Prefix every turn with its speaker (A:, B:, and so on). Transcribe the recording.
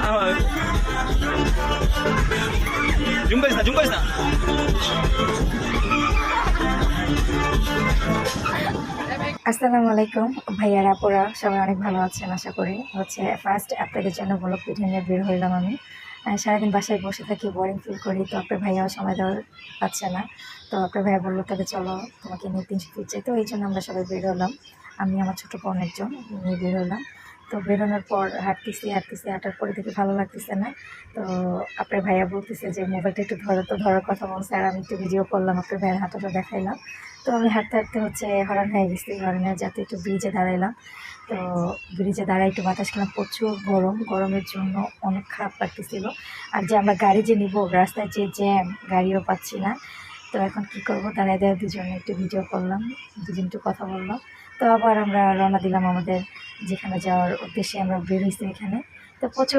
A: Zoom করিস না, zoom করিস না।
B: আসসালামু আলাইকুম ভাইয়ারা আপুরা, সবাই অনেক ভালো আছেন আশা করি। ফার্স্ট আপনাদের জন্য ব্লগ ভিডিও নিয়ে বের হইলাম আমি। সারাদিন বাসায় বসে থাকি, বোরিং ফিল করি, তো আপনার ভাইয়াও সময় দেওয়ার পাচ্ছে না। তো আপনার ভাইয়া বললো তবে চলো তোমাকে নিয়ে 300 ফিট যাই, তো এই জন্য আমরা সবাই বের হলাম। আমি আমার ছোটো বোন একজন নিয়ে বের হলাম। তো বেরোনোর পর হাঁটার পরে দেখে ভালো লাগতেছে না। তো আপনার ভাইয়া বলতেছে যে মোবাইলটা একটু ধরো, তো ধরার কথা বলছে, আর আমি একটু ভিডিও করলাম, আপনার ভাইয়ের হাঁটাটা দেখাইলাম। তো আমি হাঁটতে হাঁটতে হরণ হয়ে গেছি, হরণে যাতে একটু ব্রিজে দাঁড়াইলাম। তো ব্রিজে দাঁড়াই একটু বাতাস খেলাম, প্রচুর গরমের জন্য অনেক খারাপ লাগতেছিল। আর যে আমরা গাড়ি যে নিব, রাস্তায় যে জ্যাম, গাড়িও পাচ্ছি না। তো এখন কি করব, দাঁড়ায় দাঁড়ায় দুজনে একটু ভিডিও করলাম, দুজন একটু কথা বললাম। তো আবার আমরা রওনা দিলাম আমাদের যেখানে যাওয়ার উদ্দেশ্যে আমরা বের হয়েছি এখানে। তো প্রচুর